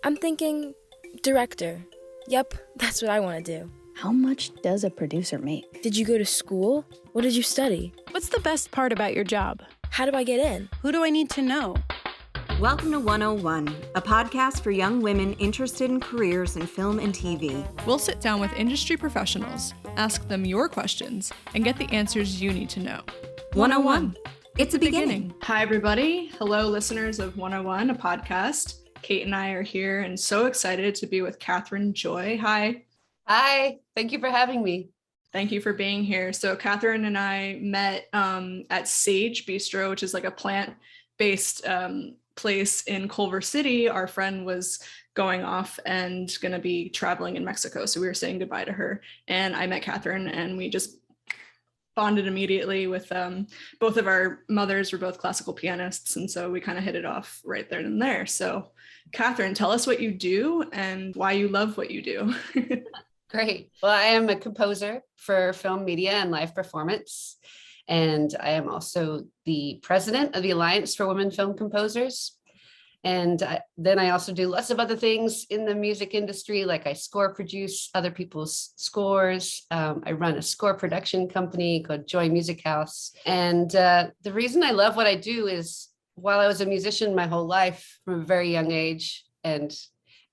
I'm thinking director. Yep, that's what I want to do. How much does a producer make? Did you go to school? What did you study? What's the best part about your job? How do I get in? Who do I need to know? Welcome to 101, a podcast for young women interested in careers in film and TV. We'll sit down with industry professionals, ask them your questions, and get the answers you need to know. 101. It's a beginning. Hi, everybody. Hello, listeners of 101, a podcast. Kate and I are here and so excited to be with Catherine Joy. Hi. Hi. Thank you for having me. Thank you for being here. So Catherine and I met at Sage Bistro, which is like a plant-based place in Culver City. Our friend was going off and going to be traveling in Mexico. So we were saying goodbye to her. And I met Catherine and we just bonded immediately with both of our mothers were both classical pianists. And so we kind of hit it off right there and there. So Catherine, tell us what you do and why you love what you do. Great. Well, I am a composer for film, media, and live performance. And I am also the president of the Alliance for Women Film Composers. And then I also do lots of other things in the music industry, like I score produce other people's scores. I run a score production company called Joy Music House. And the reason I love what I do is while I was a musician my whole life from a very young age, and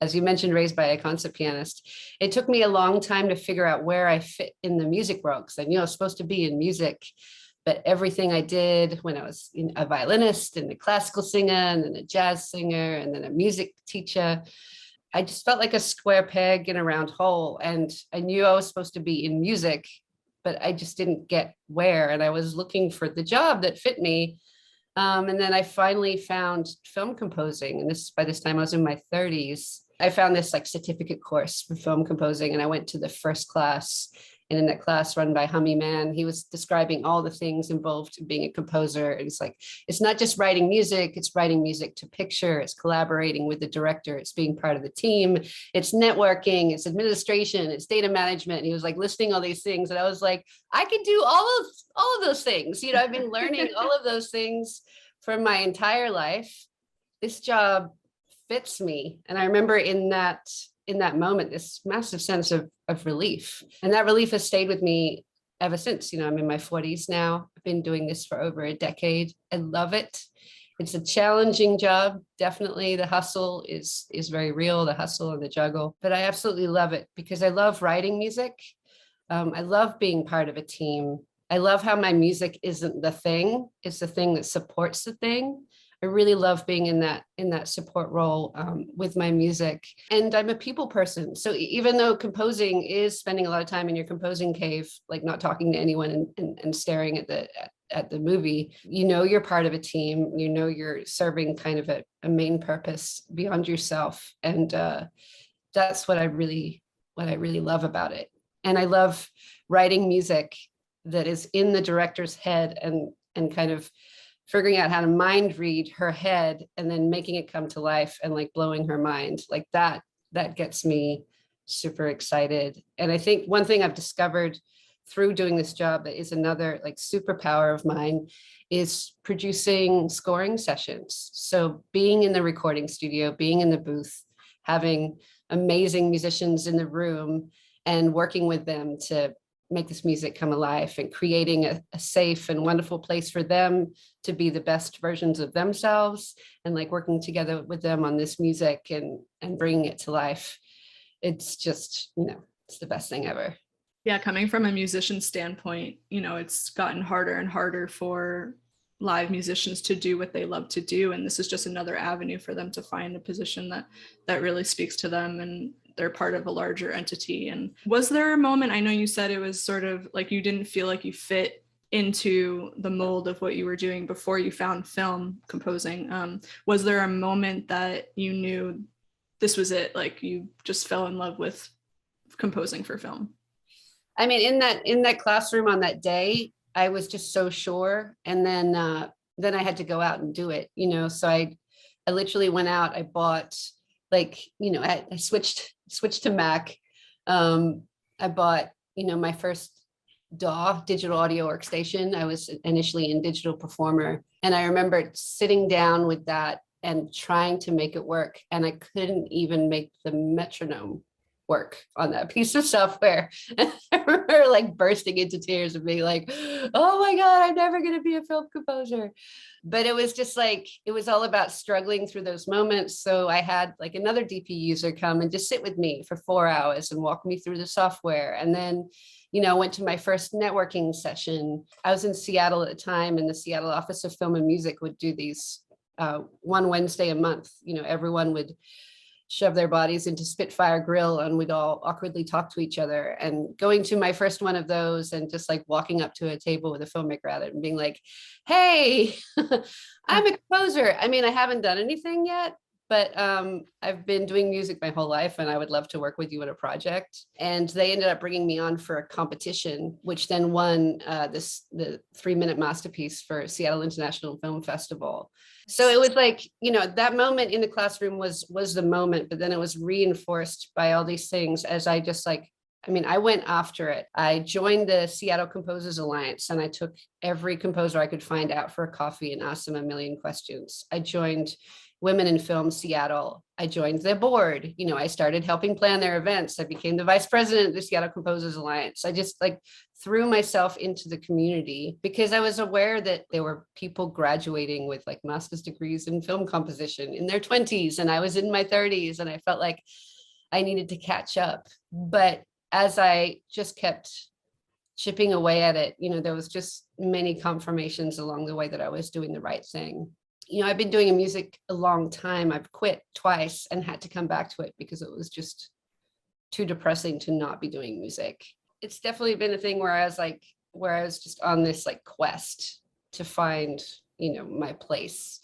as you mentioned, raised by a concert pianist, it took me a long time to figure out where I fit in the music world, because I knew I was supposed to be in music. But everything I did when I was a violinist and a classical singer and then a jazz singer and then a music teacher, I just felt like a square peg in a round hole. And I knew I was supposed to be in music, but I just didn't get where. And I was looking for the job that fit me. And then I finally found film composing. And by this time I was in my 30s. I found this like certificate course for film composing. And I went to the first class. And in that class run by Hummy Man, he was describing all the things involved in being a composer. And it's like, it's not just writing music, it's writing music to picture, it's collaborating with the director, it's being part of the team, it's networking, it's administration, it's data management. And he was like listing all these things. And I was like, I could do all of those things. You know, I've been learning all of those things for my entire life. This job fits me. And I remember in that moment, this massive sense of relief. And that relief has stayed with me ever since. You know, I'm in my 40s now. I've been doing this for over a decade. I love it. It's a challenging job. Definitely the hustle is very real, the hustle and the juggle. But I absolutely love it because I love writing music. I love being part of a team. I love how my music isn't the thing. It's the thing that supports the thing. I really love being in that support role with my music. And I'm a people person. So even though composing is spending a lot of time in your composing cave, like not talking to anyone and staring at the movie, you know, you're part of a team, you know, you're serving kind of a main purpose beyond yourself. And that's what I really love about it. And I love writing music that is in the director's head and kind of figuring out how to mind read her head and then making it come to life and like blowing her mind like that gets me super excited. And I think one thing I've discovered through doing this job that is another like superpower of mine is producing scoring sessions. So being in the recording studio, being in the booth, having amazing musicians in the room and working with them to make this music come alive and creating a safe and wonderful place for them to be the best versions of themselves and like working together with them on this music and bringing it to life. It's just, you know, it's the best thing ever. Yeah, coming from a musician standpoint, you know, it's gotten harder and harder for live musicians to do what they love to do. And this is just another avenue for them to find a position that really speaks to them and they're part of a larger entity. And was there a moment, I know you said it was sort of like you didn't feel like you fit into the mold of what you were doing before you found film composing. Was there a moment that you knew this was it, like you just fell in love with composing for film? I mean, in that classroom on that day, I was just so sure. And then I had to go out and do it, you know, so I literally went out, I bought like, you know, I switched to Mac. I bought, you know, my first DAW, digital audio workstation. I was initially in Digital Performer. And I remember sitting down with that and trying to make it work. And I couldn't even make the metronome work on that piece of software. And I remember like bursting into tears and being like, oh my God, I'm never going to be a film composer. But it was just like, it was all about struggling through those moments. So I had like another DP user come and just sit with me for 4 hours and walk me through the software. And then, went to my first networking session. I was in Seattle at the time, and the Seattle Office of Film and Music would do these one Wednesday a month. Everyone would shove their bodies into Spitfire Grill and we'd all awkwardly talk to each other. And going to my first one of those and just like walking up to a table with a filmmaker at it and being like, hey, I'm a composer. I mean, I haven't done anything yet, but I've been doing music my whole life and I would love to work with you in a project. And they ended up bringing me on for a competition, which then won the 3-minute masterpiece for Seattle International Film Festival. So it was like, that moment in the classroom was the moment, but then it was reinforced by all these things as I just like, I went after it. I joined the Seattle Composers Alliance and I took every composer I could find out for a coffee and asked them a million questions. I joined Women in Film Seattle. I joined their board. I started helping plan their events. I became the vice president of the Seattle Composers Alliance. I just like threw myself into the community because I was aware that there were people graduating with like master's degrees in film composition in their 20s, and I was in my 30s, and I felt like I needed to catch up. But as I just kept chipping away at it, there was just many confirmations along the way that I was doing the right thing. I've been doing music a long time. I've quit twice and had to come back to it because it was just too depressing to not be doing music. It's definitely been a thing where I was just on this like quest to find, my place.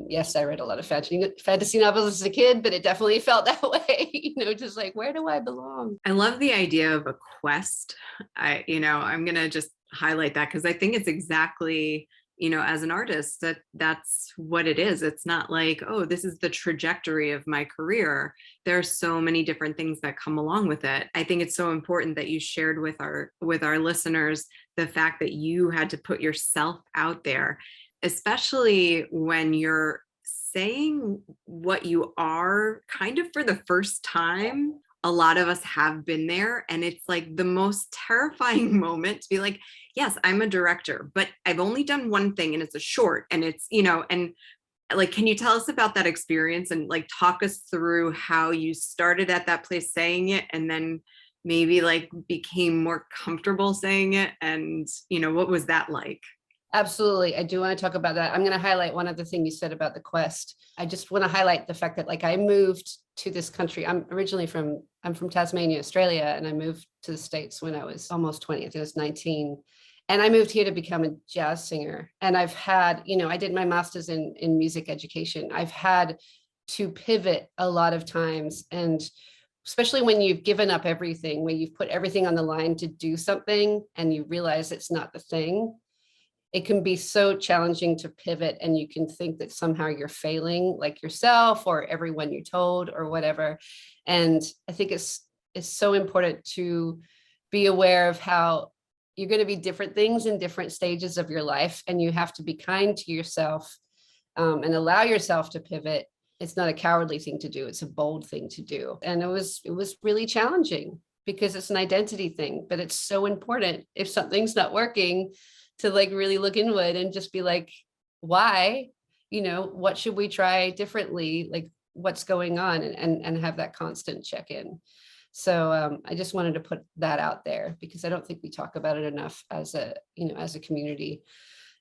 Yes, I read a lot of fantasy novels as a kid, but it definitely felt that way, just like, where do I belong? I love the idea of a quest. I'm going to just highlight that because I think it's exactly, as an artist, that's what it is. It's not like, oh, this is the trajectory of my career. There are so many different things that come along with it. I think it's so important that you shared with our listeners the fact that you had to put yourself out there, especially when you're saying what you are kind of for the first time. A lot of us have been there, and it's like the most terrifying moment to be like, yes, I'm a director, but I've only done one thing and it's a short, and it's, and like, can you tell us about that experience and like talk us through how you started at that place saying it and then maybe like became more comfortable saying it, and what was that like? Absolutely. I do want to talk about that. I'm going to highlight one other thing you said about the quest. I just want to highlight the fact that like I moved to this country. I'm from Tasmania, Australia, and I moved to the States when I was almost 20. I think I was 19. And I moved here to become a jazz singer. And I've had, I did my master's in music education. I've had to pivot a lot of times. And especially when you've given up everything, when you've put everything on the line to do something and you realize it's not the thing, it can be so challenging to pivot, and you can think that somehow you're failing like yourself or everyone you told or whatever. And I think it's so important to be aware of how you're going to be different things in different stages of your life, and you have to be kind to yourself and allow yourself to pivot. It's not a cowardly thing to do. It's a bold thing to do. And it was really challenging because it's an identity thing, but it's so important if something's not working to like really look inward and just be like, why, what should we try differently? Like what's going on, and have that constant check-in. So I just wanted to put that out there because I don't think we talk about it enough as a community,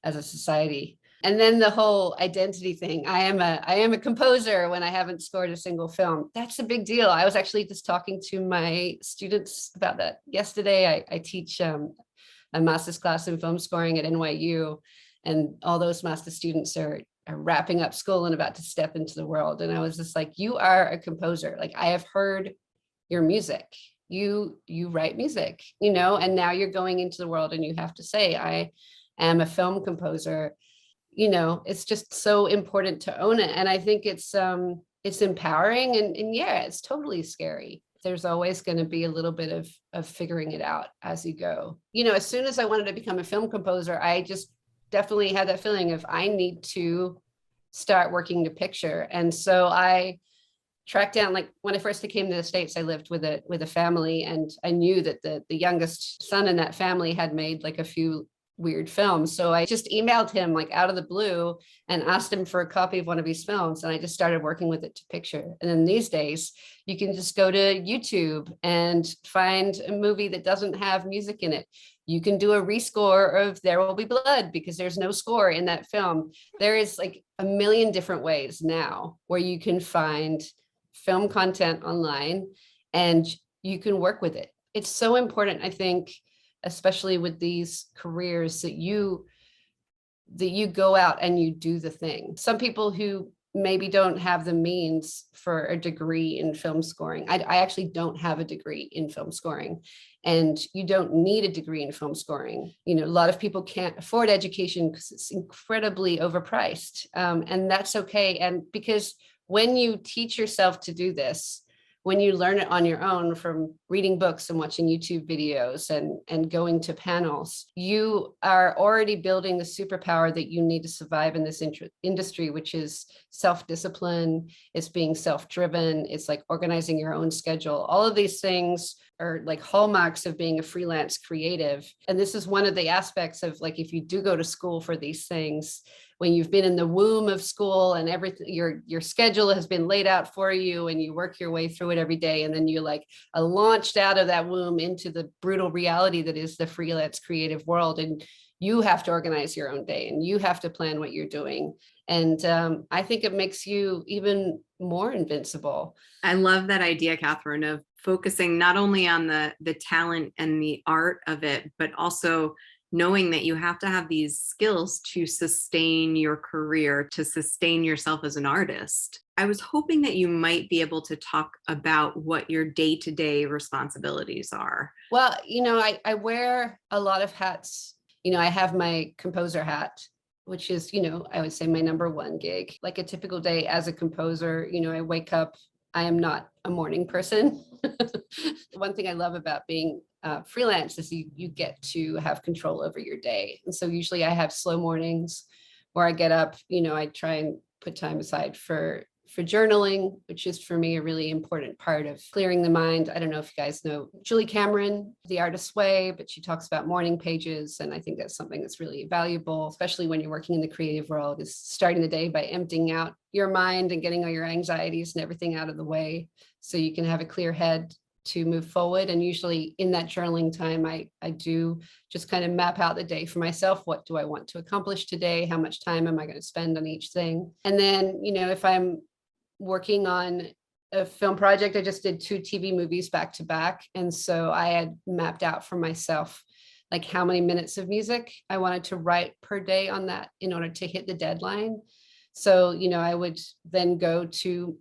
as a society. And then the whole identity thing. I am a composer when I haven't scored a single film. That's a big deal. I was actually just talking to my students about that yesterday. I teach a master's class in film scoring at NYU, and all those master students are wrapping up school and about to step into the world. And I was just like, you are a composer. Like I have heard your music. You write music, and now you're going into the world and you have to say, I am a film composer. It's just so important to own it. And I think it's empowering and yeah, it's totally scary. There's always going to be a little bit of figuring it out as you go. As soon as I wanted to become a film composer, I just definitely had that feeling of I need to start working to picture. And so I tracked down, like when I first came to the States, I lived with a family, and I knew that the youngest son in that family had made like a few weird films. So I just emailed him like out of the blue and asked him for a copy of one of his films. And I just started working with it to picture. And then these days you can just go to YouTube and find a movie that doesn't have music in it. You can do a rescore of There Will Be Blood because there's no score in that film. There is like a million different ways now where you can find film content online and you can work with it. It's so important, I think, especially with these careers, that you go out and you do the thing. Some people who maybe don't have the means for a degree in film scoring. I actually don't have a degree in film scoring, and you don't need a degree in film scoring. You know, a lot of people can't afford education because it's incredibly overpriced, and that's okay. And because when you teach yourself to do this, when you learn it on your own from reading books and watching YouTube videos and going to panels, you are already building the superpower that you need to survive in this industry, which is self-discipline, it's being self-driven, it's like organizing your own schedule. All of these things are like hallmarks of being a freelance creative. And this is one of the aspects of, like, if you do go to school for these things, when you've been in the womb of school and everything, your schedule has been laid out for you and you work your way through it every day. And then you like are launched out of that womb into the brutal reality that is the freelance creative world. And you have to organize your own day and you have to plan what you're doing. And I think it makes you even more invincible. I love that idea, Catherine, of focusing not only on the talent and the art of it, but also knowing that you have to have these skills to sustain your career, to sustain yourself as an artist. I was hoping that you might be able to talk about what your day-to-day responsibilities are. Well, you know, I wear a lot of hats. You know, I have my composer hat, which is, you know, I would say my number one gig. Like a typical day as a composer, you know, I wake up, I am not a morning person. One thing I love about being freelance is you get to have control over your day. And so usually I have slow mornings where I get up, you know, I try and put time aside for journaling, which is for me a really important part of clearing the mind. I don't know if you guys know Julie Cameron, The Artist's Way, but she talks about morning pages. And I think that's something that's really valuable, especially when you're working in the creative world, is starting the day by emptying out your mind and getting all your anxieties and everything out of the way so you can have a clear head to move forward. And usually in that journaling time, I do just kind of map out the day for myself. What do I want to accomplish today? How much time am I going to spend on each thing? And then, you know, if I'm working on a film project, I just did 2 TV movies back to back. And so I had mapped out for myself, like how many minutes of music I wanted to write per day on that in order to hit the deadline. So, you know, I would then go to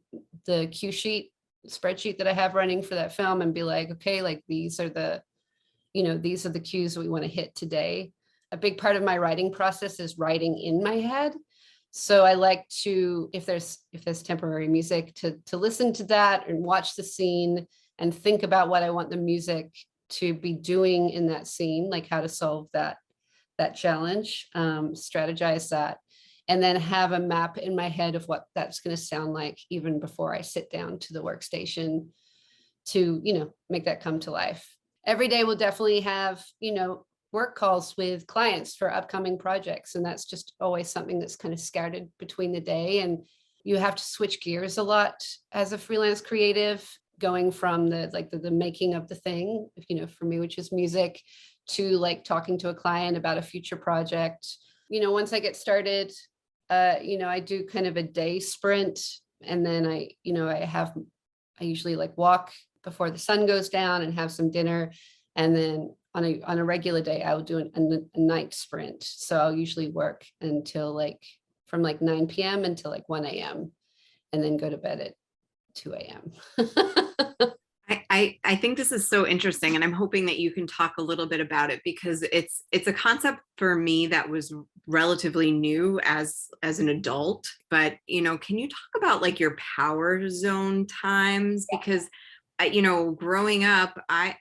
the cue sheet spreadsheet that I have running for that film and be like, okay, like these are the cues that we want to hit today. A big part of my writing process is writing in my head. So I like to, if there's temporary music, to listen to that and watch the scene and think about what I want the music to be doing in that scene, like how to solve that challenge, strategize that, and then have a map in my head of what that's going to sound like even before I sit down to the workstation to, you know, make that come to life. Every day we'll definitely have, you know, work calls with clients for upcoming projects. And that's just always something that's kind of scattered between the day. And you have to switch gears a lot as a freelance creative, going from the making of the thing, you know, for me, which is music, to like talking to a client about a future project. You know, once I get started, you know, I do kind of a day sprint, and then I usually like walk before the sun goes down and have some dinner. And then on a regular day, I will do a night sprint. So I'll usually work until from 9 p.m. until 1 a.m. and then go to bed at 2 a.m. I think this is so interesting, and I'm hoping that you can talk a little bit about it, because it's a concept for me that was relatively new as an adult. But, you know, can you talk about like your power zone times? Because growing up, I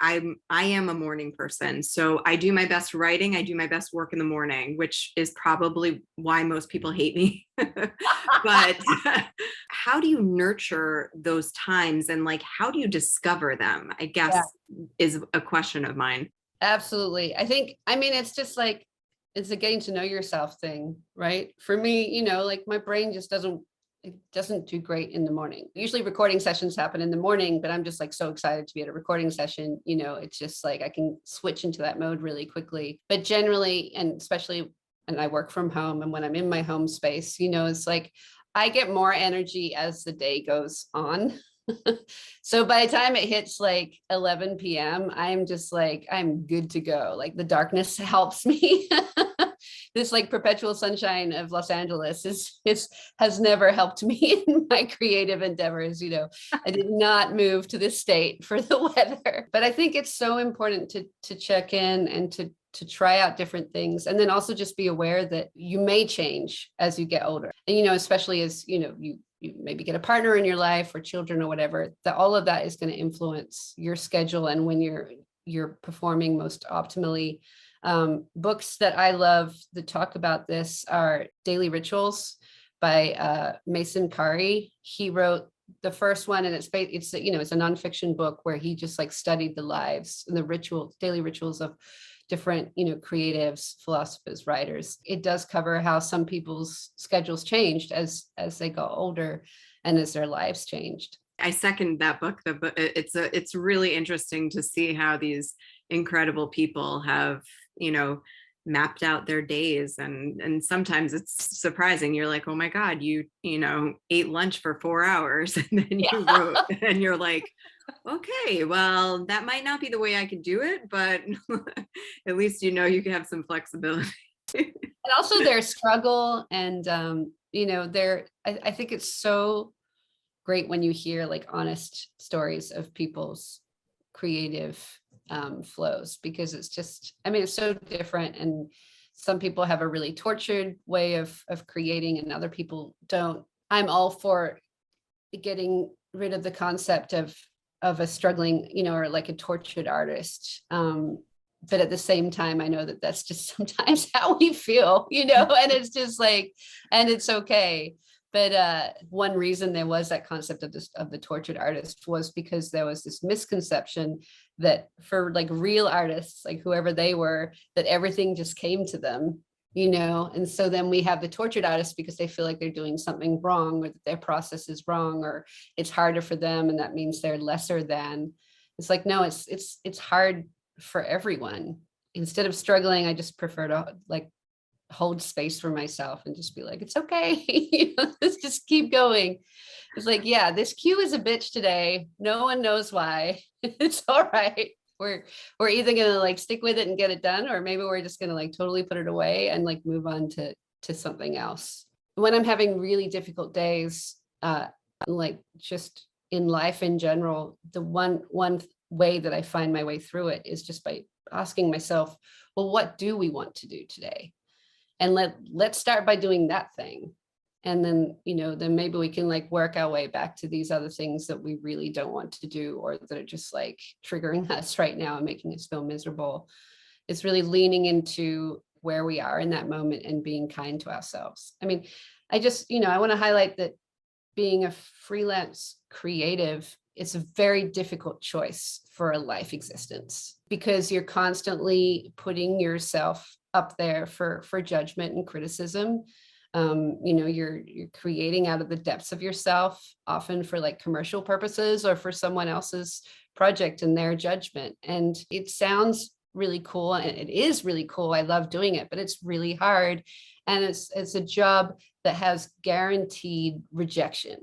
am a morning person. So I do my best writing. I do my best work in the morning, which is probably why most people hate me. But how do you nurture those times, and like, how do you discover them? I guess is a question of mine. Absolutely. It's just like, it's a getting to know yourself thing, right? For me, like my brain just doesn't do great in the morning. Usually recording sessions happen in the morning, but I'm just like so excited to be at a recording session. It's just like I can switch into that mode really quickly. But generally, and especially when I work from home and when I'm in my home space, it's like I get more energy as the day goes on. So by the time it hits like 11 p.m., I'm just like, I'm good to go. Like the darkness helps me. This like perpetual sunshine of Los Angeles has never helped me in my creative endeavors. I did not move to this state for the weather, but I think it's so important to check in and to try out different things. And then also just be aware that you may change as you get older. And, especially as, you maybe get a partner in your life or children or whatever, that all of that is going to influence your schedule and when you're performing most optimally. Books that I love that talk about this are Daily Rituals by Mason Kari. He wrote the first one, and it's a nonfiction book where he just like studied the lives and the daily rituals of different, creatives, philosophers, writers. It does cover how some people's schedules changed as they got older and as their lives changed. I second that book. It's really interesting to see how these incredible people have, mapped out their days, and sometimes it's surprising. You're like, oh my God, you ate lunch for 4 hours and then you wrote, and you're like, okay, well, that might not be the way I could do it, but at least you can have some flexibility. And also their struggle, and I think it's so great when you hear like honest stories of people's creative flows, because it's just, it's so different, and some people have a really tortured way of creating and other people don't. I'm all for getting rid of the concept of a struggling, or like a tortured artist. But at the same time, I know that that's just sometimes how we feel, and it's just like, and it's okay. But one reason there was that concept of the tortured artist was because there was this misconception that for like real artists, like whoever they were, that everything just came to them, and so then we have the tortured artists because they feel like they're doing something wrong, or that their process is wrong, or it's harder for them, and that means they're lesser than. It's like, no, it's hard for everyone. Instead of struggling, I just prefer to like hold space for myself and just be like, it's okay. Let's just keep going. It's like, yeah, this cue is a bitch today. No one knows why. It's all right. We're either gonna like stick with it and get it done, or maybe we're just gonna like totally put it away and like move on to something else. When I'm having really difficult days, like just in life in general, the one way that I find my way through it is just by asking myself, well, what do we want to do today? And let's start by doing that thing. And then, then maybe we can like work our way back to these other things that we really don't want to do, or that are just like triggering us right now and making us feel miserable. It's really leaning into where we are in that moment and being kind to ourselves. I just, I want to highlight that being a freelance creative, it's a very difficult choice for a life existence, because you're constantly putting yourself up there for judgment and criticism. You're creating out of the depths of yourself, often for like commercial purposes or for someone else's project and their judgment. And it sounds really cool, and it is really cool. I love doing it, but it's really hard. And it's a job that has guaranteed rejection.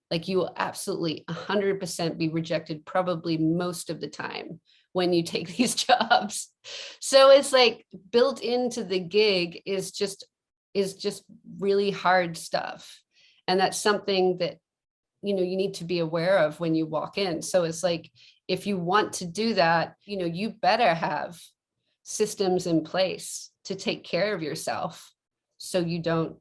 Like you will absolutely 100% be rejected probably most of the time when you take these jobs. So it's like built into the gig is just really hard stuff. And that's something that, you need to be aware of when you walk in. So it's like, if you want to do that, you better have systems in place to take care of yourself, so you don't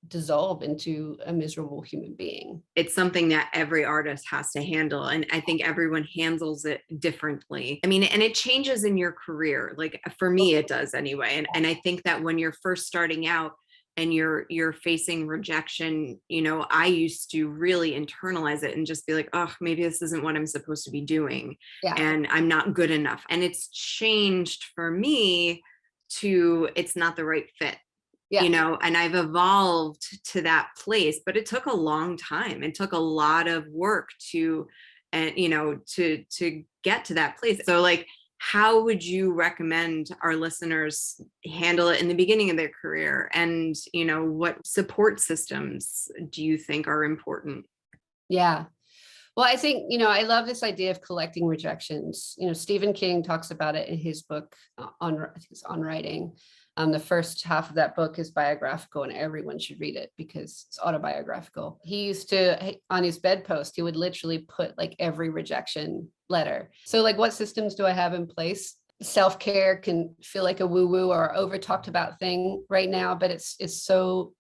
dissolve into a miserable human being. It's something that every artist has to handle. And I think everyone handles it differently. I mean, and it changes in your career. Like for me, it does anyway. And I think that when you're first starting out and you're facing rejection, I used to really internalize it and just be like, oh, maybe this isn't what I'm supposed to be doing. Yeah. And I'm not good enough. And it's changed for me to it's not the right fit. Yeah. And I've evolved to that place, but it took a long time. It took a lot of work to get to that place. So like, how would you recommend our listeners handle it in the beginning of their career? And, what support systems do you think are important? Yeah. Well, I think, I love this idea of collecting rejections. Stephen King talks about it in his book I think it's On Writing. The first half of that book is biographical and everyone should read it because it's autobiographical. He used to, on his bedpost, he would literally put like every rejection letter. So like, what systems do I have in place? Self-care can feel like a woo-woo or over talked about thing right now, but it's so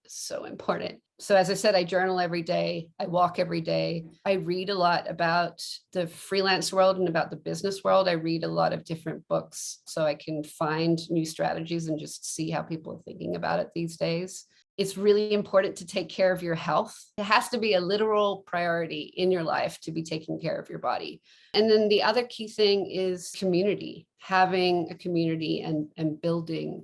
important. So as I said, I journal every day. I walk every day. I read a lot about the freelance world and about the business world. I read a lot of different books so I can find new strategies and just see how people are thinking about it these days. It's really important to take care of your health. It has to be a literal priority in your life to be taking care of your body. And then the other key thing is community, having a community and building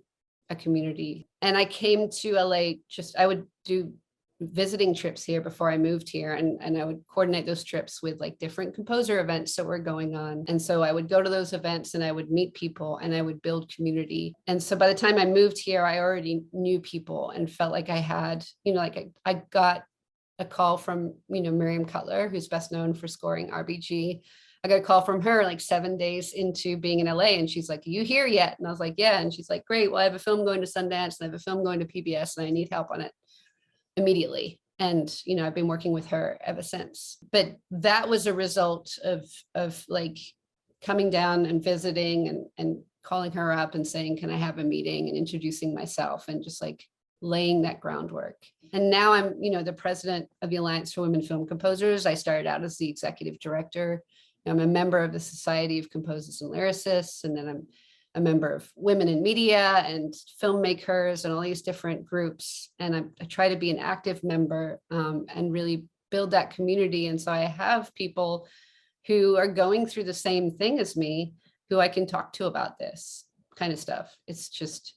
a community. And I came to LA, I would do visiting trips here before I moved here. And I would coordinate those trips with like different composer events that were going on. And so I would go to those events and I would meet people and I would build community. And so by the time I moved here, I already knew people and felt like I had, I got a call from, Miriam Cutler, who's best known for scoring RBG. I got a call from her like 7 days into being in LA. And she's like, are you here yet? And I was like, yeah. And she's like, great. Well, I have a film going to Sundance and I have a film going to PBS and I need help on it immediately. And, I've been working with her ever since. But that was a result of like coming down and visiting and calling her up and saying, can I have a meeting, and introducing myself and just like laying that groundwork. And now I'm, the president of the Alliance for Women Film Composers. I started out as the executive director. I'm a member of the Society of Composers and Lyricists. And then I'm a member of Women in Media and filmmakers and all these different groups. And I try to be an active member and really build that community. And so I have people who are going through the same thing as me, who I can talk to about this kind of stuff. It's just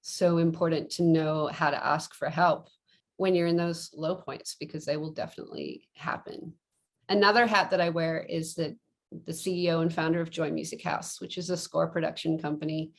so important to know how to ask for help when you're in those low points, because they will definitely happen. Another hat that I wear is the CEO and founder of Joy Music House, which is a score production company.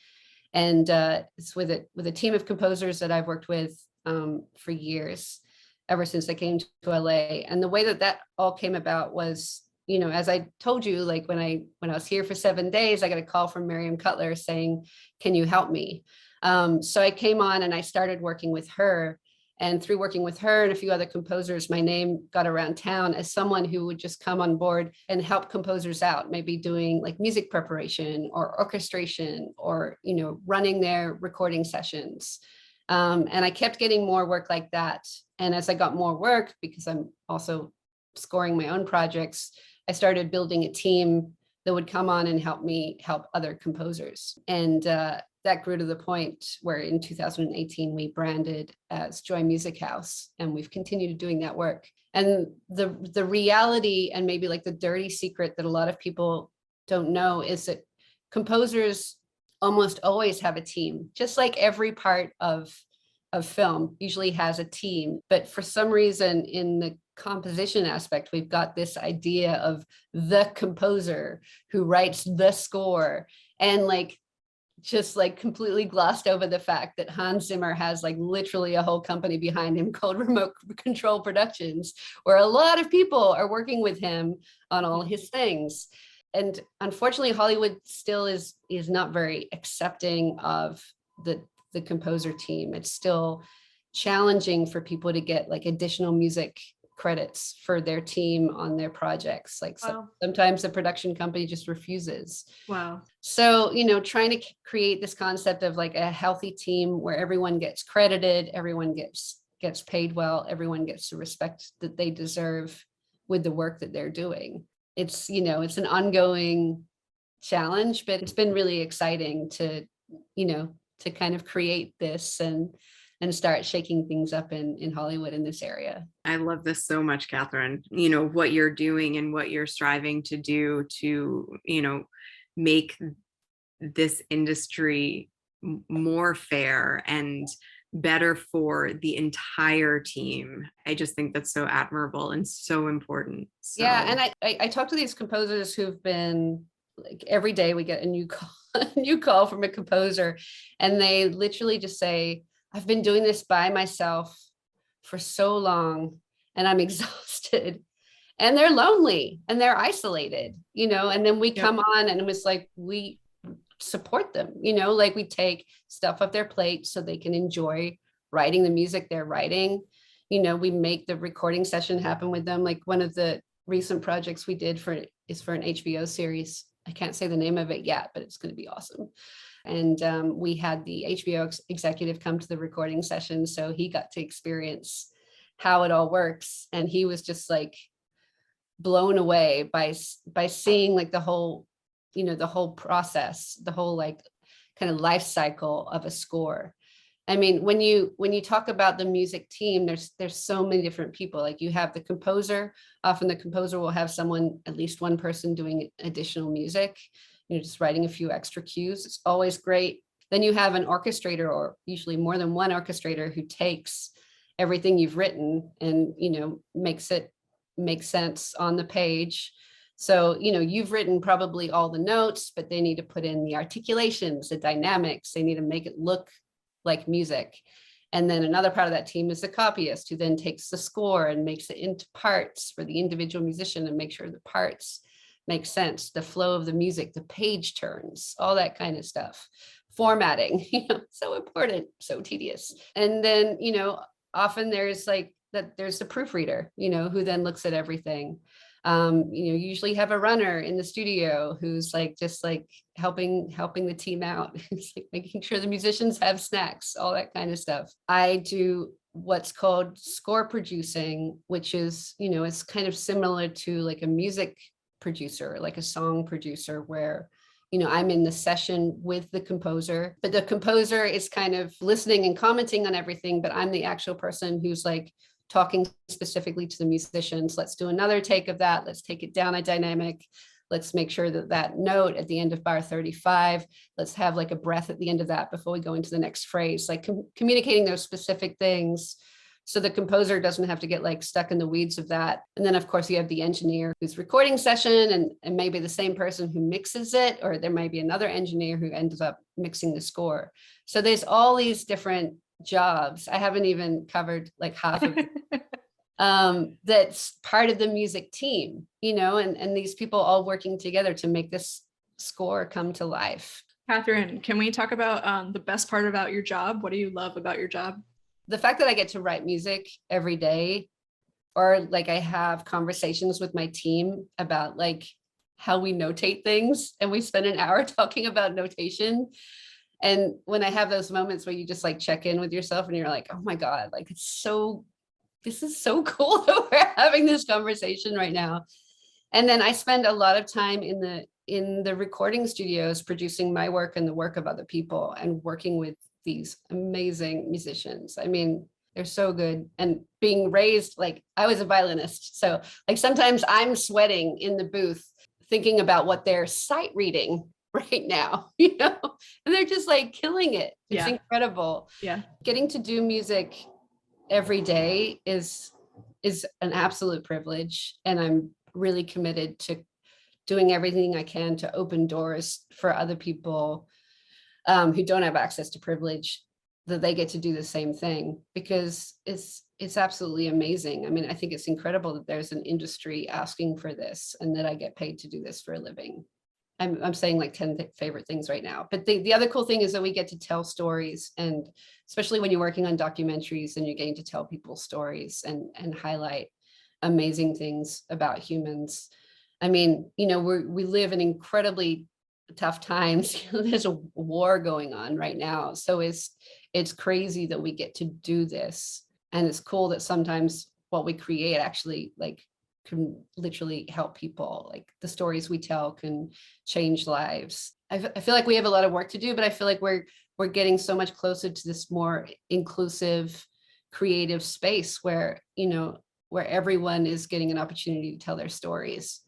And it's with a team of composers that I've worked with for years, ever since I came to LA. And the way that all came about was, as I told you, like when I was here for 7 days, I got a call from Miriam Cutler saying, can you help me? So I came on and I started working with her. And through working with her and a few other composers, my name got around town as someone who would just come on board and help composers out, maybe doing like music preparation or orchestration or, running their recording sessions. And I kept getting more work like that. And as I got more work, because I'm also scoring my own projects, I started building a team that would come on and help me help other composers. And that grew to the point where in 2018, we branded as Joy Music House, and we've continued doing that work. And the reality, and maybe like the dirty secret that a lot of people don't know, is that composers almost always have a team, just like every part of film usually has a team. But for some reason in the composition aspect, we've got this idea of the composer who writes the score, and just completely glossed over the fact that Hans Zimmer has literally a whole company behind him called Remote Control Productions, where a lot of people are working with him on all his things. And unfortunately, Hollywood still is not very accepting of the composer team. It's still challenging for people to get additional music credits for their team on their projects. Wow. Sometimes the production company just refuses. Wow. So, trying to create this concept of a healthy team where everyone gets credited, everyone gets gets paid well, everyone gets the respect that they deserve with the work that they're doing. It's, you know, it's an ongoing challenge, but it's been really exciting to, you know, to kind of create this and start shaking things up in Hollywood in this area. I love this so much, Catherine. You know, what you're doing and what you're striving to do to, you know, make this industry more fair and better for the entire team. I just think that's so admirable and so important. So. Yeah, and I talk to these composers who've been like, every day we get a new call from a composer, and they literally just say, I've been doing this by myself for so long and I'm exhausted, and they're lonely and they're isolated, you know, and then we come on and it was like, we support them, you know, like we take stuff off their plate so they can enjoy writing the music they're writing. You know, we make the recording session happen with them. Like one of the recent projects we did is for an HBO series. I can't say the name of it yet, but it's going to be awesome. And we had the HBO executive come to the recording session, so he got to experience how it all works. And he was just like blown away by seeing like the whole, you know, the whole process, the whole like kind of life cycle of a score. I mean, when you talk about the music team, there's so many different people. Like you have the composer. Often the composer will have someone, at least one person, doing additional music, you know, just writing a few extra cues. It's always great. Then you have an orchestrator, or usually more than one orchestrator, who takes everything you've written and, you know, makes it make sense on the page. So, you know, you've written probably all the notes, but they need to put in the articulations, the dynamics. They need to make it look like music. And then another part of that team is the copyist, who then takes the score and makes it into parts for the individual musician and make sure the parts make sense, the flow of the music, the page turns, all that kind of stuff. Formatting, you know, so important, so tedious. And then, you know, often there's the proofreader, you know, who then looks at everything. You know, you usually have a runner in the studio who's like just like helping the team out. It's like making sure the musicians have snacks, all that kind of stuff. I do what's called score producing, which is, you know, it's kind of similar to like a music producer, like a song producer, where, you know, I'm in the session with the composer, but the composer is kind of listening and commenting on everything, but I'm the actual person who's like talking specifically to the musicians. Let's do another take of that. Let's take it down a dynamic. Let's make sure that that note at the end of bar 35, let's have like a breath at the end of that before we go into the next phrase, like communicating those specific things so the composer doesn't have to get like stuck in the weeds of that. And then of course you have the engineer who's recording session and maybe the same person who mixes it, or there might be another engineer who ends up mixing the score. So there's all these different jobs. I haven't even covered like half of it. That's part of the music team, you know, and these people all working together to make this score come to life. Catherine, can we talk about the best part about your job? What do you love about your job? The fact that I get to write music every day, or like I have conversations with my team about like how we notate things, and we spend an hour talking about notation. And when I have those moments where you just like check in with yourself and you're like, oh my God, like this is so cool that we're having this conversation right now. And then I spend a lot of time in the recording studios producing my work and the work of other people and working with these amazing musicians. I mean, they're so good. And being raised, like I was a violinist. So like sometimes I'm sweating in the booth thinking about what they're sight reading right now, you know, and they're just like killing it. It's incredible. Yeah. Getting to do music every day is an absolute privilege. And I'm really committed to doing everything I can to open doors for other people who don't have access to privilege, that they get to do the same thing, because it's absolutely amazing. I mean, I think it's incredible that there's an industry asking for this and that I get paid to do this for a living. I'm saying like 10 favorite things right now. But the other cool thing is that we get to tell stories, and especially when you're working on documentaries and you're getting to tell people's stories and highlight amazing things about humans. I mean, you know, we live in incredibly tough times. There's a war going on right now. So it's crazy that we get to do this And it's cool that sometimes what we create actually like can literally help people. Like the stories we tell can change lives. I feel like we have a lot of work to do, but I feel like we're getting so much closer to this more inclusive, creative space where, where everyone is getting an opportunity to tell their stories.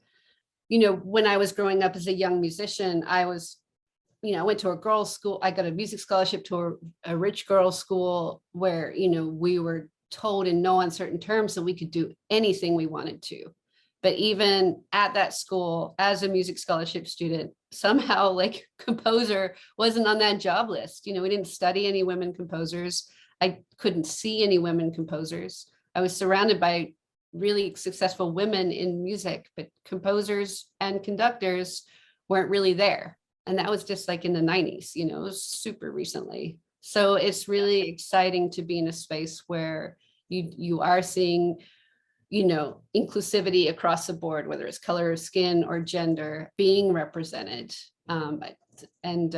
When I was growing up as a young musician, I went to a girls' school. I got a music scholarship to a rich girls' school where, we were told in no uncertain terms that we could do anything we wanted to. But even at that school, as a music scholarship student, somehow like composer wasn't on that job list. We didn't study any women composers. I couldn't see any women composers. I was surrounded by really successful women in music, but composers and conductors weren't really there. And that was just like in the 90s, it was super recently. So it's really exciting to be in a space where you are seeing, inclusivity across the board, whether it's color of skin or gender being represented. And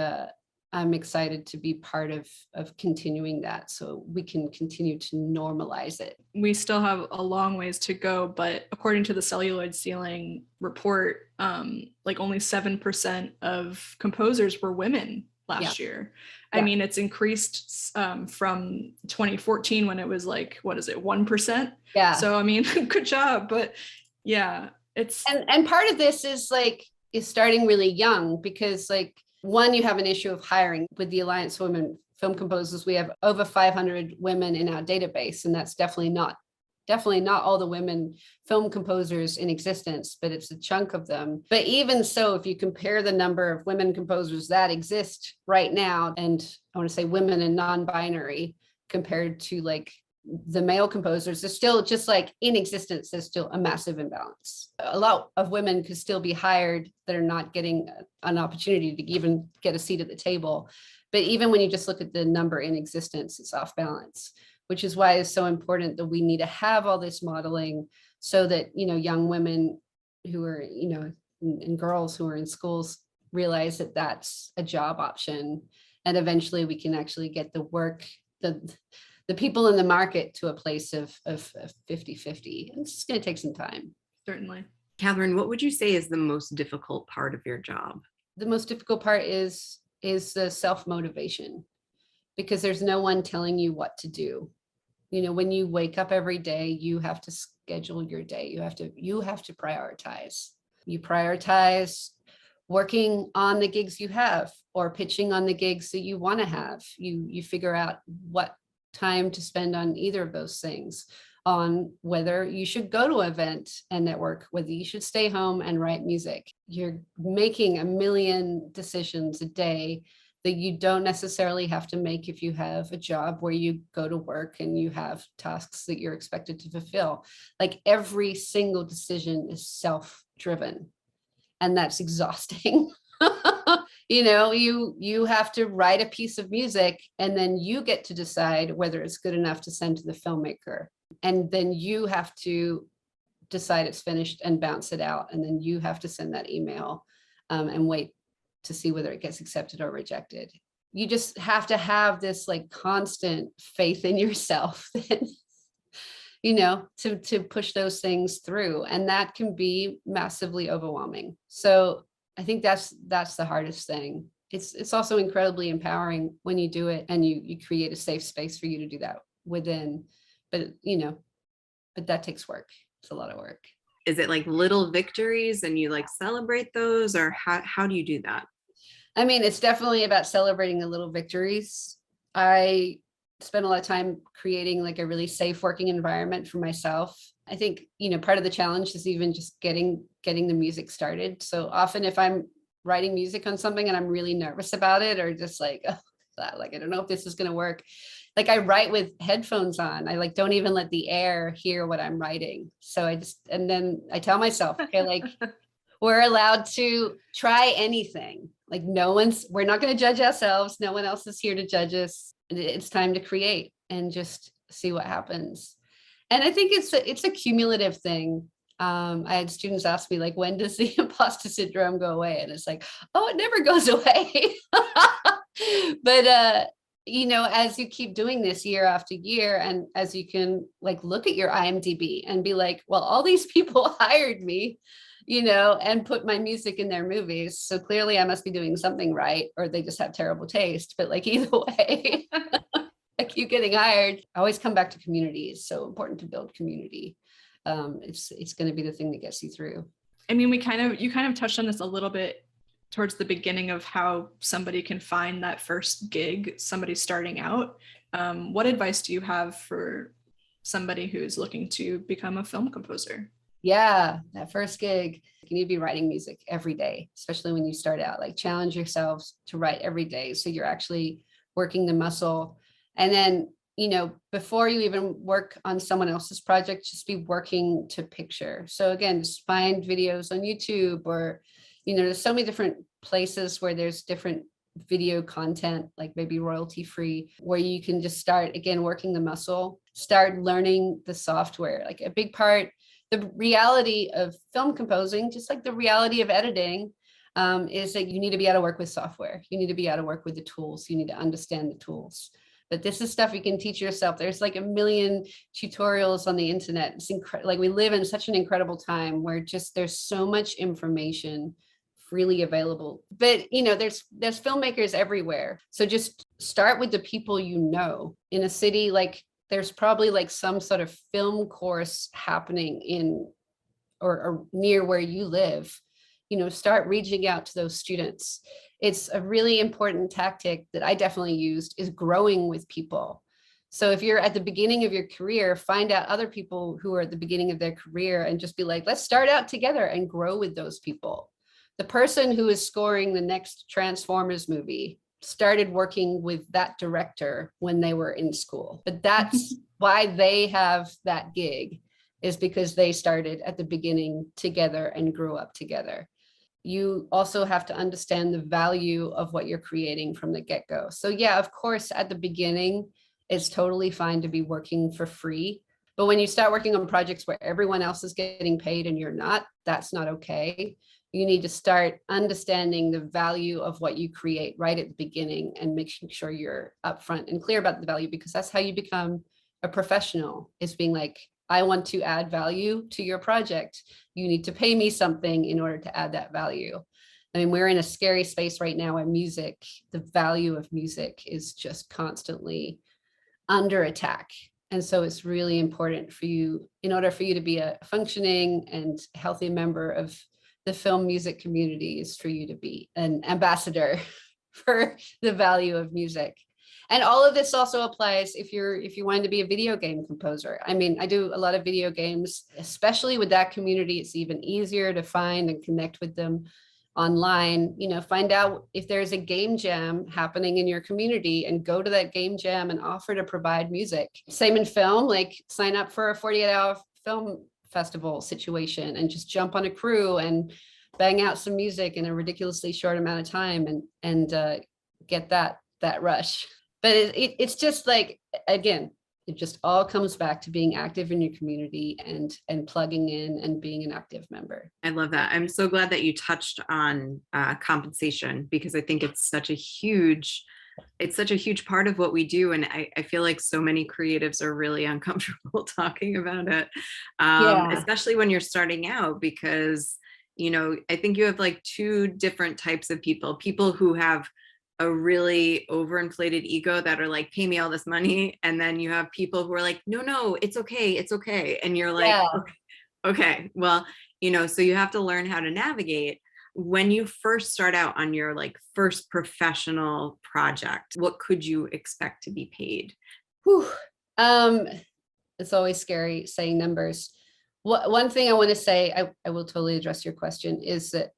I'm excited to be part of continuing that so we can continue to normalize it. We still have a long ways to go, but according to the Celluloid Ceiling report, like only 7% of composers were women last year. I mean, it's increased from 2014 when it was like, what is it, 1%? Yeah. So, I mean, good job. But yeah, it's. And part of this is starting really young because one, you have an issue of hiring. With the Alliance for Women Film Composers, we have over 500 women in our database, and that's definitely not all the women film composers in existence, but it's a chunk of them. But even so, if you compare the number of women composers that exist right now, and I want to say women and non-binary compared to the male composers, there's still just in existence, there's still a massive imbalance. A lot of women could still be hired that are not getting an opportunity to even get a seat at the table. But even when you just look at the number in existence, it's off balance, which is why it's so important that we need to have all this modeling so that, young women who are, and girls who are in schools realize that that's a job option. And eventually we can actually get the work, the people in the market to a place of 50-50. It's just going to take some time. Certainly. Catherine, what would you say is the most difficult part of your job? The most difficult part is the self-motivation, because there's no one telling you what to do. When you wake up every day, you have to schedule your day. You have to prioritize. You prioritize working on the gigs you have or pitching on the gigs that you want to have. You figure out what time to spend on either of those things, on whether you should go to an event and network, whether you should stay home and write music. You're making a million decisions a day that you don't necessarily have to make if you have a job where you go to work and you have tasks that you're expected to fulfill. Every single decision is self-driven, and that's exhausting. You have to write a piece of music, and then you get to decide whether it's good enough to send to the filmmaker. And then you have to decide it's finished and bounce it out. And then you have to send that email and wait to see whether it gets accepted or rejected. You just have to have this constant faith in yourself that, to push those things through. And that can be massively overwhelming. So I think that's the hardest thing. It's also incredibly empowering when you do it and you create a safe space for you to do that within, but that takes work. It's a lot of work. Is it little victories and you celebrate those, or how do you do that? I mean, it's definitely about celebrating the little victories. I spend a lot of time creating a really safe working environment for myself. I think, part of the challenge is even just getting the music started. So often if I'm writing music on something and I'm really nervous about it, or just I don't know if this is going to work. I write with headphones on. I don't even let the air hear what I'm writing. So and then I tell myself, okay, we're allowed to try anything. We're not going to judge ourselves. No one else is here to judge us. It's time to create and just see what happens. And I think it's a cumulative thing. I had students ask me when does the imposter syndrome go away? And it's oh, it never goes away. But you know, as you keep doing this year after year, and as you can like look at your IMDb and be like, well, all these people hired me, you know, and put my music in their movies. So clearly I must be doing something right, or they just have terrible taste. But like either way, I keep getting hired. I always come back to community. It's so important to build community. It's going to be the thing that gets you through. I mean, you kind of touched on this a little bit towards the beginning of how somebody can find that first gig, somebody starting out. What advice do you have for somebody who's looking to become a film composer? Yeah, that first gig, you need to be writing music every day, especially when you start out. Like challenge yourselves to write every day, so you're actually working the muscle. And then, you know, before you even work on someone else's project, just be working to picture. So again, just find videos on YouTube, or, you know, there's so many different places where there's different video content, like maybe royalty free, where you can just start, again, working the muscle, start learning the software. Like a big part, the reality of film composing, just like the reality of editing, is that you need to be able to work with software. You need to be able to work with the tools. You need to understand the tools. But this is stuff you can teach yourself. There's like a million tutorials on the internet. It's like we live in such an incredible time where just there's so much information freely available. But you know, there's filmmakers everywhere. So just start with the people you know. In a city, like there's probably like some sort of film course happening in or near where you live. You know, start reaching out to those students. It's a really important tactic that I definitely used, is growing with people. So if you're at the beginning of your career, find out other people who are at the beginning of their career and just be like, let's start out together and grow with those people. The person who is scoring the next Transformers movie started working with that director when they were in school. But that's why they have that gig, is because they started at the beginning together and grew up together. You also have to understand the value of what you're creating from the get-go. So yeah, of course, at the beginning, it's totally fine to be working for free. But when you start working on projects where everyone else is getting paid and you're not, that's not okay. You need to start understanding the value of what you create right at the beginning and making sure you're upfront and clear about the value, because that's how you become a professional, is being like, I want to add value to your project. You need to pay me something in order to add that value. I mean, we're in a scary space right now where music, the value of music is just constantly under attack. And so it's really important for you, in order for you to be a functioning and healthy member of the film music community, is for you to be an ambassador for the value of music. And all of this also applies if you wanted to be a video game composer. I mean, I do a lot of video games, especially with that community. It's even easier to find and connect with them online. You know, find out if there's a game jam happening in your community and go to that game jam and offer to provide music. Same in film, like sign up for a 48-hour film festival situation and just jump on a crew and bang out some music in a ridiculously short amount of time and get that rush. But it's just like, again, it just all comes back to being active in your community and plugging in and being an active member. I love that. I'm so glad that you touched on compensation, because I think it's such a huge part of what we do. And I feel like so many creatives are really uncomfortable talking about it, especially when you're starting out, because, you know, I think you have like two different types of people who have a really overinflated ego that are like, pay me all this money. And then you have people who are like, no, it's okay. And you're like, okay, well, you know, so you have to learn how to navigate. When you first start out on your like first professional project, what could you expect to be paid? It's always scary saying numbers. One thing I want to say, I will totally address your question, is that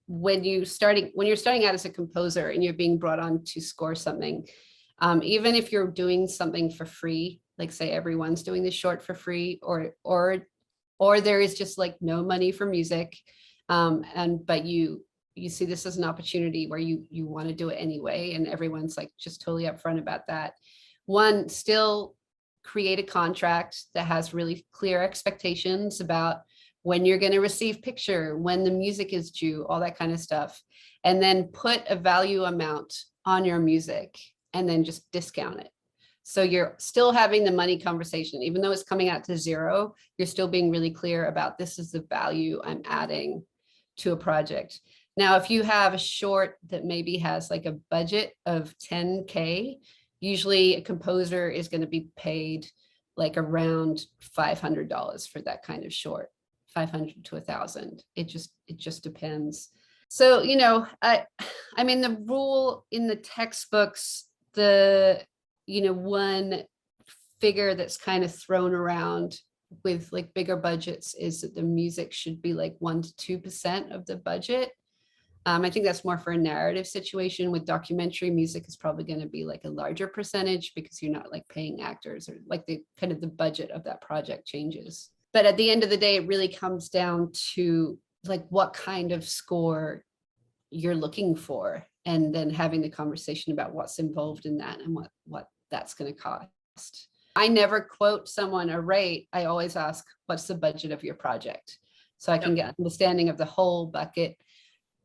when you're starting out as a composer and you're being brought on to score something, even if you're doing something for free, like say everyone's doing this short for free, or there is just like no money for music, but you see this as an opportunity where you want to do it anyway, and everyone's like just totally upfront about that. One, still create a contract that has really clear expectations about when you're going to receive picture, when the music is due, all that kind of stuff. And then put a value amount on your music. and then just discount it. So you're still having the money conversation, even though it's coming out to zero, you're still being really clear about this is the value I'm adding to a project. Now, if you have a short that maybe has like a budget of 10K, usually a composer is going to be paid like around $500 for that kind of short, 500 to 1,000. It just depends. So, you know, I mean, the rule in the textbooks, one figure that's kind of thrown around with like bigger budgets is that the music should be like 1% to 2% of the budget. I think that's more for a narrative situation. With documentary, music is probably going to be like a larger percentage because you're not like paying actors, or like the kind of the budget of that project changes. But at the end of the day, it really comes down to like what kind of score you're looking for, and then having the conversation about what's involved in that and what that's going to cost. I never quote someone a rate. I always ask, what's the budget of your project? So I can get understanding of the whole bucket,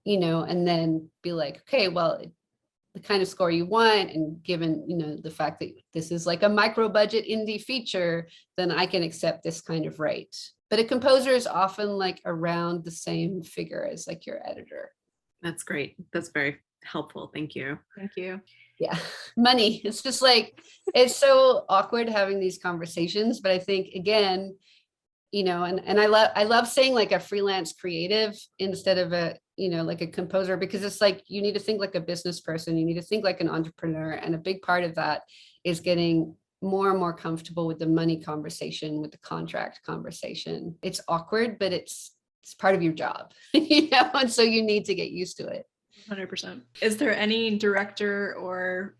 you know, and then be like, okay, well, the kind of score you want, and given, you know, the fact that this is like a micro budget indie feature, then I can accept this kind of rate. But a composer is often like around the same figure as like your editor. That's great. That's very helpful. Thank you. Thank you. Yeah, money. It's just like, it's so awkward having these conversations, but I think again, you know, and I love saying like a freelance creative instead of a, you know, like a composer, because it's like, you need to think like a business person, you need to think like an entrepreneur. And a big part of that is getting more and more comfortable with the money conversation, with the contract conversation. It's awkward, but it's part of your job, you know, and so you need to get used to it. 100%. Is there any director or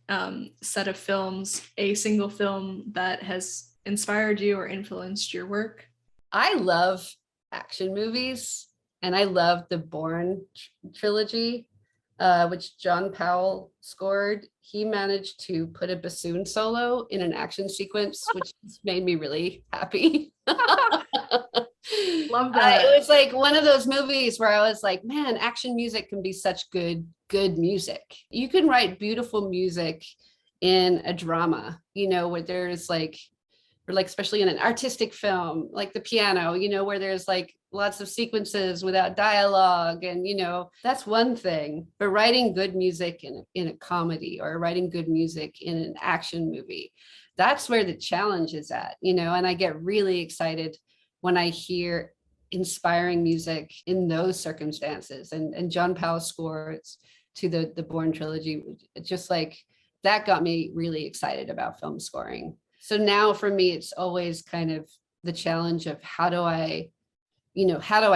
set of films, a single film that has inspired you or influenced your work? I love action movies, and I love the Bourne trilogy, which John Powell scored. He managed to put a bassoon solo in an action sequence, which made me really happy. Love that. It was like one of those movies where I was like, man, action music can be such good music. You can write beautiful music in a drama, you know, where there's like, or like, especially in an artistic film, like The Piano, you know, where there's like lots of sequences without dialogue. And, you know, that's one thing, but writing good music in a comedy, or writing good music in an action movie, that's where the challenge is at, you know. And I get really excited when I hear inspiring music in those circumstances. And John Powell's scores to the Bourne trilogy, just like that got me really excited about film scoring. So now for me, it's always kind of the challenge of how do I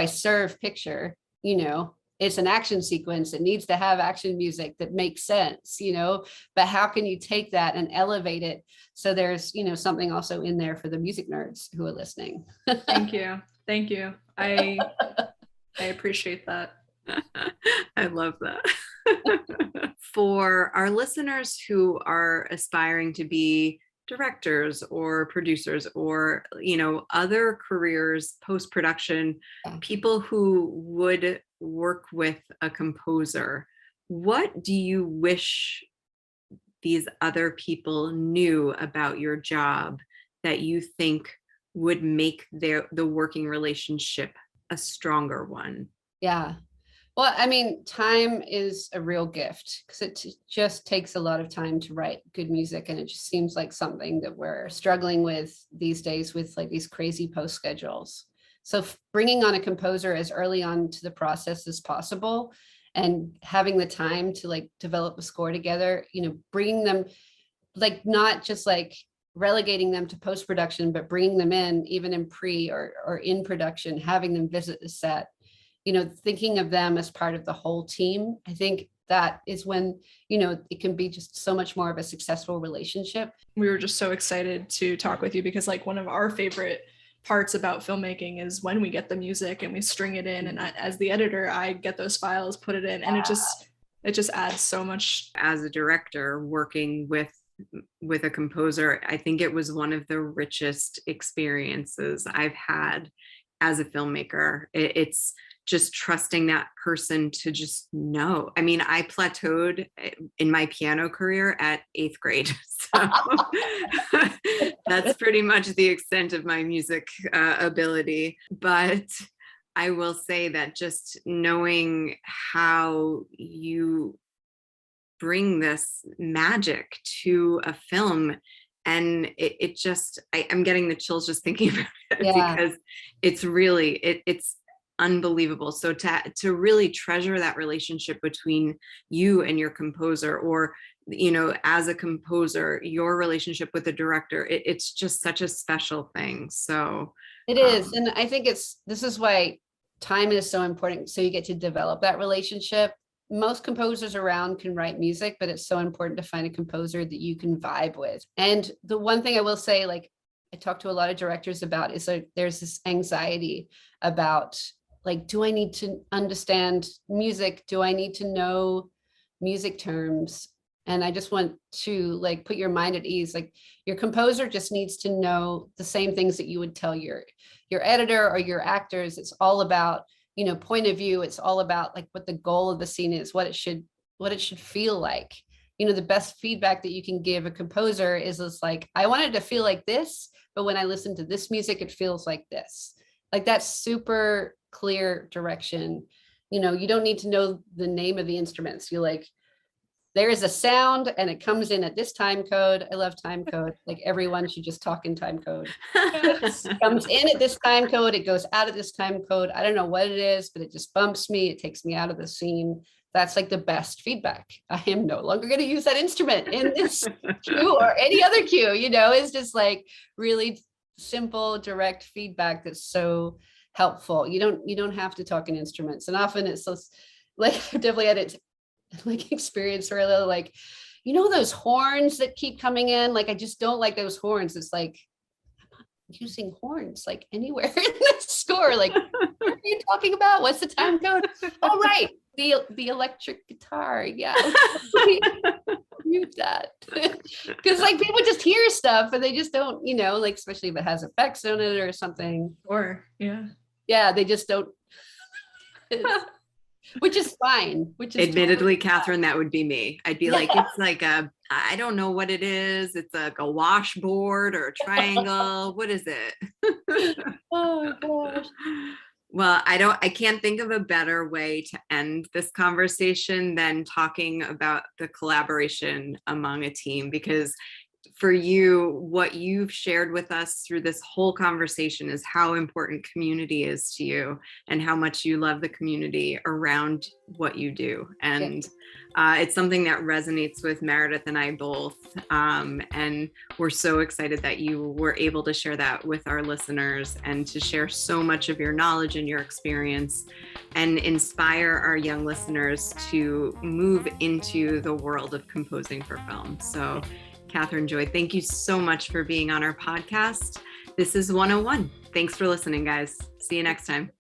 serve picture, you know, it's an action sequence. It needs to have action music that makes sense, you know, but how can you take that and elevate it so there's, you know, something also in there for the music nerds who are listening. Thank you. Thank you. I appreciate that. I love that. For our listeners who are aspiring to be directors or producers, or, you know, other careers, post-production, people who would work with a composer, what do you wish these other people knew about your job that you think would make the working relationship a stronger one? Yeah. Well, I mean, time is a real gift, because it just takes a lot of time to write good music. And it just seems like something that we're struggling with these days with like these crazy post schedules. So bringing on a composer as early on to the process as possible, and having the time to like develop a score together, you know, bringing them, like not just like relegating them to post-production, but bringing them in even in pre or in production, having them visit the set, you know, thinking of them as part of the whole team. I think that is when, you know, it can be just so much more of a successful relationship. We were just so excited to talk with you, because like one of our favorite parts about filmmaking is when we get the music and we string it in, and as the editor, I get those files, put it in, and it just adds so much. As a director working with a composer, I think it was one of the richest experiences I've had as a filmmaker. It's just trusting that person to just know. I mean, I plateaued in my piano career at 8th grade. So that's pretty much the extent of my music ability. But I will say that just knowing how you bring this magic to a film, and it just, I'm getting the chills just thinking about it, because it's really, it's unbelievable. So to really treasure that relationship between you and your composer, or, you know, as a composer, your relationship with the director, it's just such a special thing. So it is. And I think this is why time is so important. So you get to develop that relationship. Most composers around can write music, but it's so important to find a composer that you can vibe with. And the one thing I will say, like I talk to a lot of directors about, is like there's this anxiety about, like, do I need to understand music? Do I need to know music terms? And I just want to like put your mind at ease. Like your composer just needs to know the same things that you would tell your editor or your actors. It's all about, you know, point of view. It's all about like what the goal of the scene is, what it should feel like. You know, the best feedback that you can give a composer is like, I wanted to feel like this, but when I listen to this music, it feels like this. Like that's super clear direction. You know, you don't need to know the name of the instruments. You like, there is a sound and it comes in at this time code. I love time code. Like everyone should just talk in time code. It comes in at this time code. It goes out at this time code. I don't know what it is, but it just bumps me. It takes me out of the scene. That's like the best feedback. I am no longer going to use that instrument in this cue or any other cue. You know, it's just like really simple, direct feedback that's so helpful. You don't have to talk in instruments. And often it's so, like I've definitely had it like experience where like, you know, those horns that keep coming in, like I just don't like those horns. It's like, I'm not using horns like anywhere in the score. Like, what are you talking about? What's the time code? Oh, right, the electric guitar. Yeah, mute that. Because like people just hear stuff and they just don't, you know, like especially if it has effects on it or something. Or they just don't. Which is fine. Which is admittedly, totally Catherine, that would be me. I'd be like, it's like I don't know what it is. It's like a washboard or a triangle. What is it? Oh gosh. Well, I can't think of a better way to end this conversation than talking about the collaboration among a team, because for you, what you've shared with us through this whole conversation is how important community is to you and how much you love the community around what you do. And it's something that resonates with Meredith and I both. And we're so excited that you were able to share that with our listeners and to share so much of your knowledge and your experience and inspire our young listeners to move into the world of composing for film. So Catherine Joy, thank you so much for being on our podcast. This is 101. Thanks for listening, guys. See you next time.